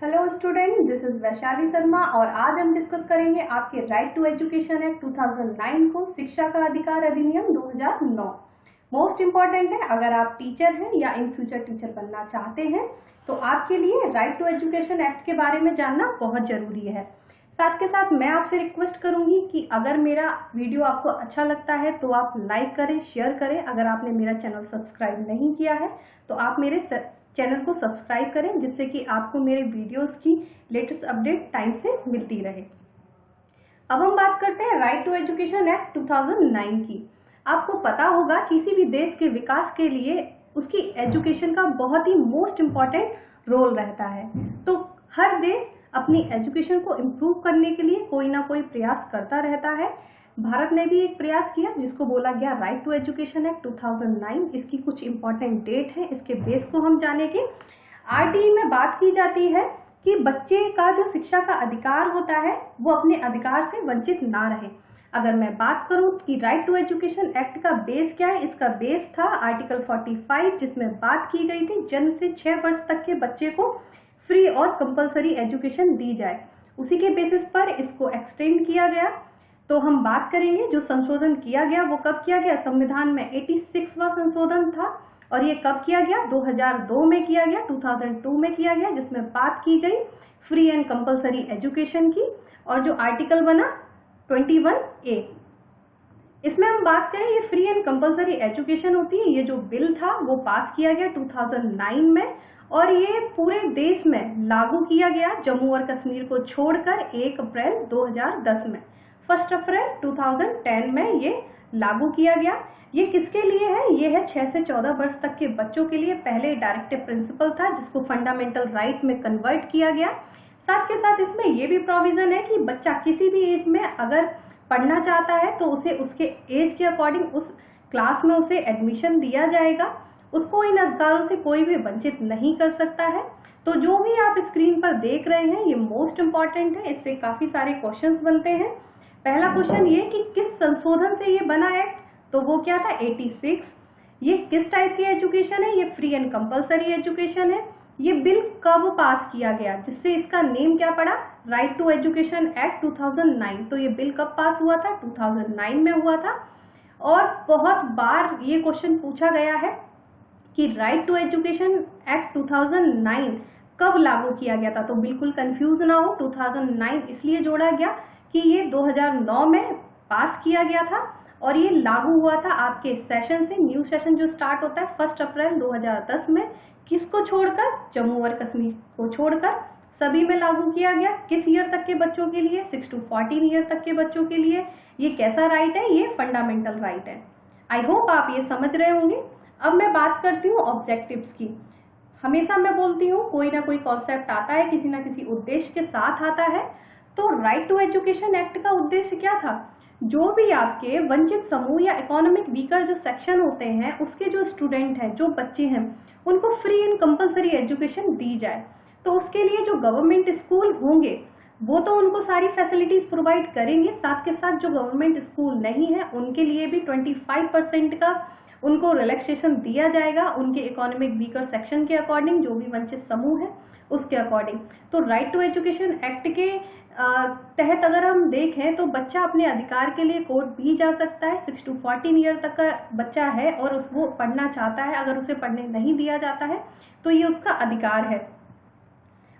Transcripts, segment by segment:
Hello student, this is Vaishali Sharma और आज हम डिस्कस करेंगे आपके राइट टू एजुकेशन एक्ट 2009 को, शिक्षा का अधिकार अधिनियम 2009। मोस्ट इम्पॉर्टेंट है, अगर आप टीचर हैं या इन फ्यूचर टीचर बनना चाहते हैं तो आपके लिए राइट टू एजुकेशन एक्ट के बारे में जानना बहुत जरूरी है। साथ के साथ मैं आपसे रिक्वेस्ट करूंगी कि अगर मेरा वीडियो आपको अच्छा लगता है तो आप लाइक करें, शेयर करें। अगर आपने मेरा चैनल सब्सक्राइब नहीं किया है तो आप मेरे चैनल को सब्सक्राइब करें, जिससे कि आपको मेरे वीडियोस की लेटेस्ट अपडेट टाइम से मिलती रहे। अब हम बात करते हैं राइट टू एजुकेशन एक्ट 2009 की। आपको पता होगा किसी भी देश के विकास के लिए उसकी एजुकेशन का बहुत ही मोस्ट इम्पॉर्टेंट रोल रहता है। तो हर देश अपनी एजुकेशन को इम्प्रूव करने के लिए कोई ना कोई प्रयास करता रहता है। भारत ने भी एक प्रयास किया जिसको बोला गया राइट टू एजुकेशन एक्ट 2009। इसकी कुछ इंपॉर्टेंट डेट है, इसके बेस को हम जानेंगे। आरटीई में बात की जाती है कि बच्चे का जो शिक्षा का अधिकार होता है वो अपने अधिकार से वंचित ना रहे। अगर मैं बात करूं कि राइट टू एजुकेशन एक्ट का बेस क्या है, इसका बेस था आर्टिकल 45, जिसमें बात की गई थी जन्म से 6 वर्ष तक के बच्चे को फ्री और कंपलसरी एजुकेशन दी जाए। उसी के बेसिस पर इसको एक्सटेंड किया गया। तो हम बात करेंगे जो संशोधन किया गया वो कब किया गया। संविधान में 86वां संशोधन था और ये कब किया गया, 2002 में किया गया, 2002 में किया गया, जिसमें बात की गई फ्री एंड कंपलसरी एजुकेशन की। और जो आर्टिकल बना 21A, इसमें हम बात करें ये फ्री एंड कंपलसरी एजुकेशन होती है। ये जो बिल था वो पास किया गया 2009 में और ये पूरे देश में लागू किया गया, जम्मू और कश्मीर को छोड़कर 1 अप्रैल 2010 में। 1 अप्रैल 2010 में ये लागू किया गया। ये किसके लिए है, ये है 6 से 14 वर्ष तक के बच्चों के लिए। पहले डायरेक्टिव प्रिंसिपल था जिसको फंडामेंटल राइट में कन्वर्ट किया गया। साथ के साथ इसमें ये भी प्रोविजन है कि बच्चा किसी भी एज में अगर पढ़ना चाहता है तो उसे उसके एज के अकॉर्डिंग उस क्लास में उसे एडमिशन दिया जाएगा। उसको इन अधिकारों से कोई भी वंचित नहीं कर सकता है। तो जो भी आप स्क्रीन पर देख रहे हैं ये मोस्ट इम्पॉर्टेंट है, इससे काफी सारे क्वेश्चंस बनते हैं। पहला क्वेश्चन ये कि किस संशोधन से ये बना एक्ट, तो वो क्या था 86। ये किस टाइप की एजुकेशन है, ये फ्री एंड कंपलसरी एजुकेशन है। ये बिल कब पास किया गया जिससे इसका नेम क्या पड़ा, राइट टू एजुकेशन एक्ट 2009। तो ये बिल कब पास हुआ था, 2009 में हुआ था। और बहुत बार ये क्वेश्चन पूछा गया है कि राइट टू एजुकेशन एक्ट 2009 कब लागू किया गया था। तो बिल्कुल कंफ्यूज ना हो, 2009 इसलिए जोड़ा गया कि ये 2009 में पास किया गया था और ये लागू हुआ था आपके सेशन से। न्यू सेशन जो स्टार्ट होता है 1 अप्रैल 2010 में। किसको छोड़कर, जम्मू और कश्मीर को छोड़कर सभी में लागू किया गया। किस ईयर तक के बच्चों के लिए, 6 to 14 ईयर तक के बच्चों के लिए। ये कैसा राइट है, ये फंडामेंटल राइट है। आई होप आप ये समझ रहे होंगे। अब मैं बात करती हूँ ऑब्जेक्टिव्स की। हमेशा मैं बोलती हूँ कोई ना कोई कॉन्सेप्ट आता है, किसी ना किसी उद्देश्य के साथ आता है। तो राइट टू एजुकेशन एक्ट का उद्देश्य क्या था, जो भी आपके वंचित समूह या इकोनॉमिक वीकर जो सेक्शन होते हैं उसके जो स्टूडेंट हैं, जो बच्चे हैं, उनको फ्री एंड कंपलसरी एजुकेशन दी जाए। तो उसके लिए जो गवर्नमेंट स्कूल होंगे वो तो उनको सारी फैसिलिटीज प्रोवाइड करेंगे। साथ के साथ जो गवर्नमेंट स्कूल नहीं है उनके लिए भी 25% का उनको रिलैक्सेशन दिया जाएगा, उनके इकोनॉमिक वीकर सेक्शन के अकॉर्डिंग, जो भी वंचित समूह है उसके अकॉर्डिंग। तो राइट टू एजुकेशन एक्ट के तहत अगर हम देखें तो बच्चा अपने अधिकार के लिए कोर्ट भी जा सकता है। 6 to 14 ईयर तक का बच्चा है और वो पढ़ना चाहता है, अगर उसे पढ़ने नहीं दिया जाता है तो ये उसका अधिकार है।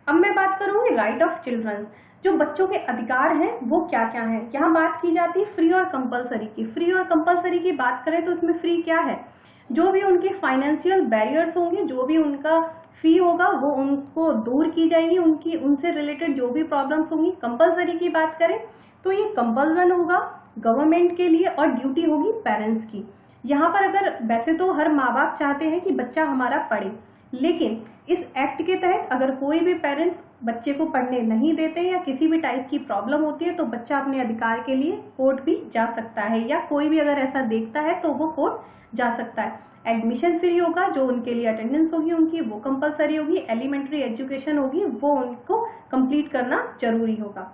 अब मैं बात करूंगी राइट ऑफ चिल्ड्रन। जो बच्चों के अधिकार हैं वो क्या क्या हैं। यहाँ बात की जाती है फ्री और कंपलसरी की। फ्री और कंपलसरी की बात करें तो इसमें फ्री क्या है, जो भी उनके फाइनेंशियल बैरियर्स होंगे, जो भी उनका फी होगा वो उनको दूर की जाएंगी, उनकी उनसे रिलेटेड जो भी प्रॉब्लम्स होंगी। कंपलसरी की बात करें तो ये कंपल्सन होगा गवर्नमेंट के लिए और ड्यूटी होगी पेरेंट्स की। यहाँ पर अगर वैसे तो हर माँ बाप चाहते हैं कि बच्चा हमारा पढ़े, लेकिन इस एक्ट के तहत अगर कोई भी पेरेंट्स बच्चे को पढ़ने नहीं देते या किसी भी टाइप की प्रॉब्लम होती है तो बच्चा अपने अधिकार के लिए कोर्ट भी जा सकता है, या कोई भी अगर ऐसा देखता है तो वो कोर्ट जा सकता है। एडमिशन फ्री होगा, जो उनके लिए अटेंडेंस होगी उनकी वो कंपलसरी होगी। एलिमेंट्री एजुकेशन होगी वो उनको कंप्लीट करना जरूरी होगा।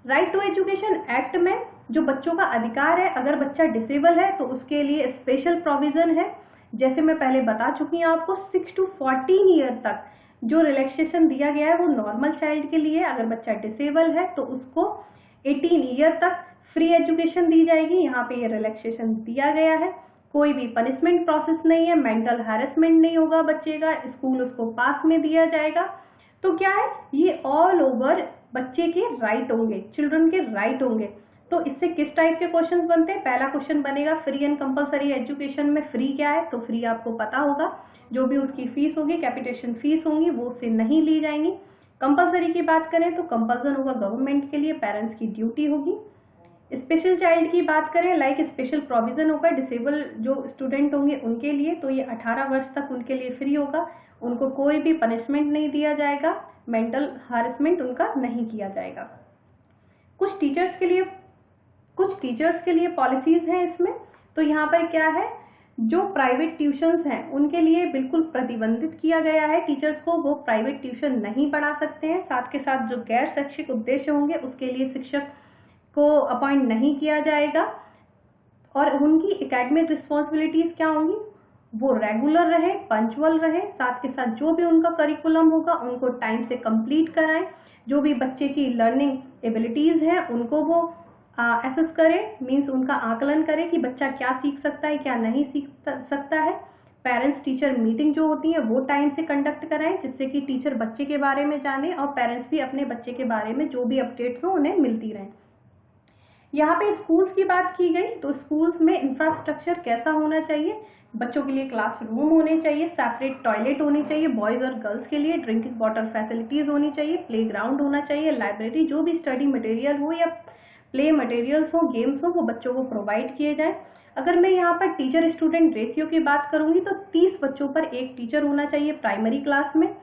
राइट टू एजुकेशन एक्ट में जो बच्चों का अधिकार है, अगर बच्चा डिसेबल है तो उसके लिए स्पेशल प्रोविजन है। जैसे मैं पहले बता चुकी हूँ आपको, 6 to 14 ईयर तक जो रिलैक्सेशन दिया गया है वो नॉर्मल चाइल्ड के लिए, अगर बच्चा डिसेबल है तो उसको 18 ईयर तक फ्री एजुकेशन दी जाएगी। यहाँ पे ये रिलैक्सेशन दिया गया है। कोई भी पनिशमेंट प्रोसेस नहीं है, मेंटल हैरेसमेंट नहीं होगा बच्चे का, स्कूल उसको पास में दिया जाएगा। तो क्या है, ये ऑल ओवर बच्चे के राइट होंगे, चिल्ड्रन के राइट होंगे। तो इससे किस टाइप के क्वेश्चंस बनते हैं? पहला क्वेश्चन बनेगा फ्री एंड कंपलसरी एजुकेशन में फ्री क्या है? तो फ्री आपको पता होगा, जो भी उसकी फीस होगी, कैपिटेशन फीस होंगी, वो उससे नहीं ली जाएंगी। कंपलसरी की बात करें तो कंपल्सन होगा गवर्नमेंट के लिए, पेरेंट्स की ड्यूटी होगी। स्पेशल चाइल्ड की बात करें, लाइक स्पेशल प्रोविजन होगा डिसेबल जो स्टूडेंट होंगे उनके लिए, तो ये 18 वर्ष तक उनके लिए फ्री होगा, उनको कोई भी पनिशमेंट नहीं दिया जाएगा, मेंटल हैरेसमेंट उनका नहीं किया जाएगा। कुछ टीचर्स के लिए पॉलिसीज हैं इसमें। तो यहाँ पर क्या है, जो प्राइवेट ट्यूशंस हैं उनके लिए बिल्कुल प्रतिबंधित किया गया है टीचर्स को, वो प्राइवेट ट्यूशन नहीं पढ़ा सकते हैं। साथ के साथ जो गैर शैक्षिक उद्देश्य होंगे उसके लिए शिक्षक को अपॉइंट नहीं किया जाएगा। और उनकी एकेडमिक रिस्पॉन्सिबिलिटीज क्या होंगी, वो रेगुलर रहे, पंचुअल रहे, साथ के साथ जो भी उनका करिकुलम होगा उनको टाइम से कंप्लीट कराएं। जो भी बच्चे की लर्निंग एबिलिटीज हैं उनको वो एसेस करें, मीन्स उनका आकलन करें कि बच्चा क्या सीख सकता है, क्या नहीं सीख सकता है। पेरेंट्स टीचर मीटिंग जो होती है वो टाइम से कंडक्ट कराएं, जिससे कि टीचर बच्चे के बारे में जाने और पेरेंट्स भी अपने बच्चे के बारे में जो भी अपडेट्स हो उन्हें मिलती रहें। यहाँ पे स्कूल्स की बात की गई, तो स्कूल्स में इंफ्रास्ट्रक्चर कैसा होना चाहिए? बच्चों के लिए क्लासरूम होने चाहिए, सेपरेट टॉयलेट होनी चाहिए बॉयज और गर्ल्स के लिए, ड्रिंकिंग वाटर फैसिलिटीज होनी चाहिए, प्लेग्राउंड होना चाहिए, लाइब्रेरी, जो भी स्टडी मटेरियल हो या प्ले मटेरियल्स हो, गेम्स हो, वो बच्चों को प्रोवाइड किए जाए। अगर मैं यहाँ पर टीचर स्टूडेंट रेशियो की बात करूंगी तो 30 बच्चों पर एक टीचर होना चाहिए प्राइमरी क्लास में।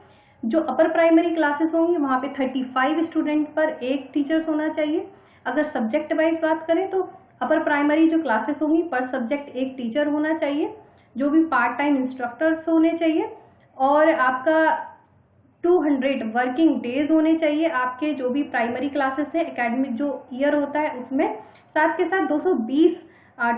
जो अपर प्राइमरी क्लासेस होंगी वहाँ पे 35 स्टूडेंट पर एक टीचर्स होना चाहिए। अगर सब्जेक्ट वाइज बात करें तो अपर प्राइमरी जो क्लासेस होंगी पर सब्जेक्ट एक टीचर होना चाहिए, जो भी पार्ट टाइम इंस्ट्रक्टर्स होने चाहिए, और आपका 200 वर्किंग डेज होने चाहिए आपके जो भी प्राइमरी क्लासेस है, एकेडमिक जो ईयर होता है उसमें। साथ के साथ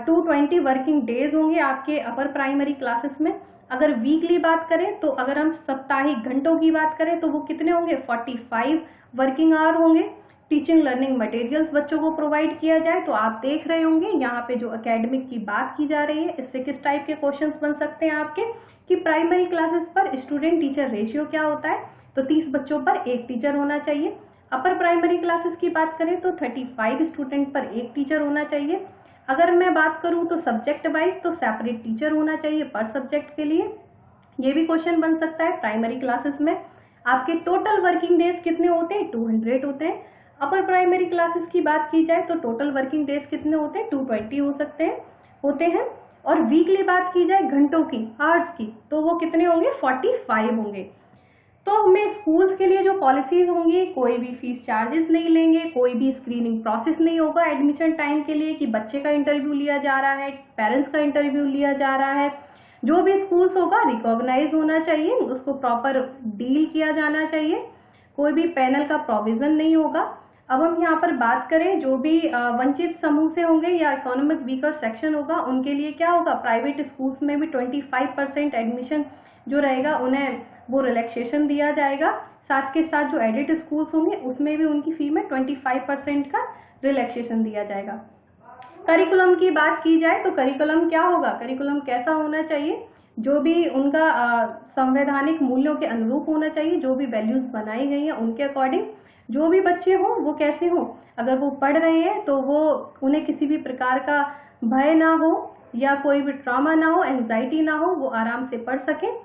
220 वर्किंग डेज होंगे आपके अपर प्राइमरी क्लासेस में। अगर वीकली बात करें तो अगर हम साप्ताहिक घंटों की बात करें तो वो कितने होंगे, 45 वर्किंग आवर होंगे। टीचिंग लर्निंग मटेरियल्स बच्चों को प्रोवाइड किया जाए। तो आप देख रहे होंगे यहाँ पे जो एकेडमिक की बात की जा रही है, इससे किस टाइप के क्वेश्चंस बन सकते हैं आपके, कि प्राइमरी क्लासेस पर स्टूडेंट टीचर रेशियो क्या होता है, तो 30 बच्चों पर एक टीचर होना चाहिए। अपर प्राइमरी क्लासेस की बात करें तो 35 स्टूडेंट पर एक टीचर होना चाहिए। अगर मैं बात करूं तो सब्जेक्ट वाइज तो सेपरेट टीचर होना चाहिए पर सब्जेक्ट के लिए। ये भी क्वेश्चन बन सकता है प्राइमरी क्लासेस में। आपके टोटल वर्किंग डेज कितने होते हैं, 200 होते हैं। अपर प्राइमरी क्लासेस की बात की जाए तो टोटल वर्किंग डेज कितने होते हैं, 220 होते हैं। और वीकली बात की जाए घंटों की, आवर्स की, तो वो कितने होंगे, 45 होंगे। तो हमें स्कूल्स के लिए जो पॉलिसीज होंगी, कोई भी फीस चार्जेस नहीं लेंगे, कोई भी स्क्रीनिंग प्रोसेस नहीं होगा एडमिशन टाइम के लिए कि बच्चे का इंटरव्यू लिया जा रहा है, पेरेंट्स का इंटरव्यू लिया जा रहा है। जो भी स्कूल्स होगा रिकॉग्नाइज होना चाहिए, उसको प्रॉपर डील किया जाना चाहिए, कोई भी पैनल का प्रोविजन नहीं होगा। अब हम यहाँ पर बात करें जो भी वंचित समूह से होंगे या इकोनॉमिक वीकर सेक्शन होगा, उनके लिए क्या होगा, प्राइवेट स्कूल्स में भी 25% एडमिशन जो रहेगा उन्हें वो रिलैक्सेशन दिया जाएगा। साथ के साथ जो एडिट स्कूल्स होंगे उसमें भी उनकी फी में 25% का रिलैक्सेशन दिया जाएगा। करिकुलम की बात की जाए तो करिकुलम क्या होगा, करिकुलम कैसा होना चाहिए, जो भी उनका संवैधानिक मूल्यों के अनुरूप होना चाहिए, जो भी वैल्यूज बनाई गई हैं उनके अकॉर्डिंग। जो भी बच्चे हों वो कैसे हों, अगर वो पढ़ रहे हैं तो वो उन्हें किसी भी प्रकार का भय ना हो या कोई भी ट्रॉमा ना हो, एंजाइटी ना हो, वो आराम से पढ़ सकें।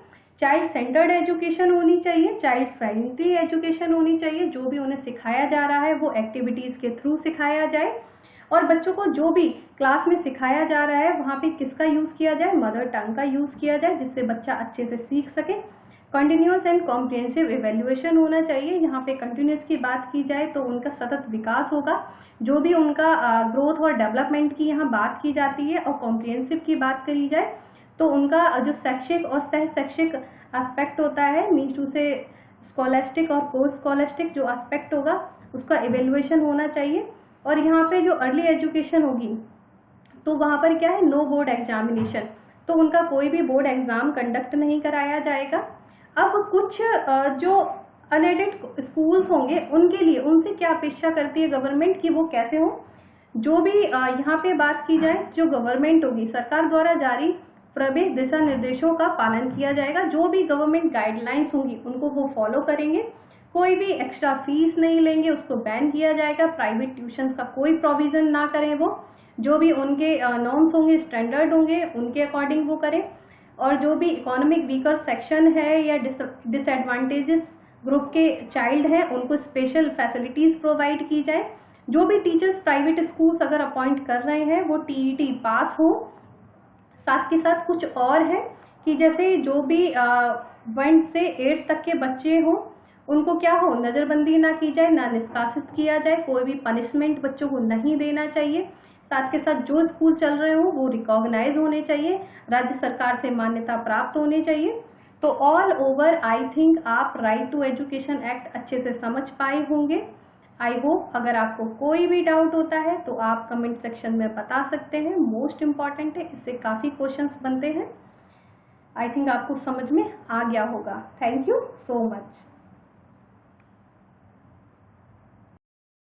चाइल्ड सेंटर्ड एजुकेशन होनी चाहिए, चाइल्ड फ्रेंडली एजुकेशन होनी चाहिए। जो भी उन्हें सिखाया जा रहा है वो एक्टिविटीज के थ्रू सिखाया जाए, और बच्चों को जो भी क्लास में सिखाया जा रहा है वहाँ पे किसका यूज किया जाए, मदर टंग का यूज किया जाए, जिससे बच्चा अच्छे से सीख सके। कंटिन्यूअस एंड कॉम्प्रिहेंसिव इवेल्युएशन होना चाहिए। यहाँ पे कंटिन्यूअस की बात की जाए तो उनका सतत विकास होगा, जो भी उनका ग्रोथ और डेवलपमेंट की यहाँ बात की जाती है। और कॉम्प्रिहेंसिव की बात करी जाए तो उनका जो शैक्षिक और सह शैक्षिक एस्पेक्ट होता है, मीन्स टू से स्कॉलस्टिक और पोस्ट स्कॉलस्टिक जो एस्पेक्ट होगा उसका इवेल्युएशन होना चाहिए। और यहाँ पे जो अर्ली एजुकेशन होगी तो वहाँ पर क्या है, नो बोर्ड एग्जामिनेशन, तो उनका कोई भी बोर्ड एग्जाम कंडक्ट नहीं कराया जाएगा। अब कुछ जो अनएडेड स्कूल्स होंगे उनके लिए, उनसे क्या अपेक्षा करती है गवर्नमेंट कि वो कैसे हो। जो भी यहाँ पे बात की जाए, जो गवर्नमेंट होगी, सरकार द्वारा जारी प्रवेश दिशा निर्देशों का पालन किया जाएगा। जो भी गवर्नमेंट गाइडलाइंस होंगी उनको वो फॉलो करेंगे। कोई भी एक्स्ट्रा फीस नहीं लेंगे, उसको बैन किया जाएगा। प्राइवेट ट्यूशन का कोई प्रोविजन ना करें वो। जो भी उनके नॉर्म्स होंगे, स्टैंडर्ड होंगे, उनके अकॉर्डिंग वो करें। और जो भी इकोनॉमिक वीकर सेक्शन है या डिसएडवांटेजेस ग्रुप के चाइल्ड हैं, उनको स्पेशल फैसिलिटीज प्रोवाइड की जाए। जो भी टीचर्स प्राइवेट स्कूल्स अगर अपॉइंट कर रहे हैं वो टीईटी पास हो। साथ के साथ कुछ और है कि जैसे जो भी 1 से 8 तक के बच्चे हों उनको क्या हो, नजरबंदी ना की जाए, ना निष्कासित किया जाए, कोई भी पनिशमेंट बच्चों को नहीं देना चाहिए। साथ के साथ जो स्कूल चल रहे हो वो रिकॉग्नाइज होने चाहिए, राज्य सरकार से मान्यता प्राप्त होने चाहिए। तो ऑल ओवर आई थिंक आप राइट टू एजुकेशन एक्ट अच्छे से समझ पाए होंगे। आई होप अगर आपको कोई भी डाउट होता है तो आप कमेंट सेक्शन में बता सकते हैं। मोस्ट इम्पॉर्टेंट है, इससे काफ़ी क्वेश्चंस बनते हैं। आई थिंक आपको समझ में आ गया होगा। Thank you so much.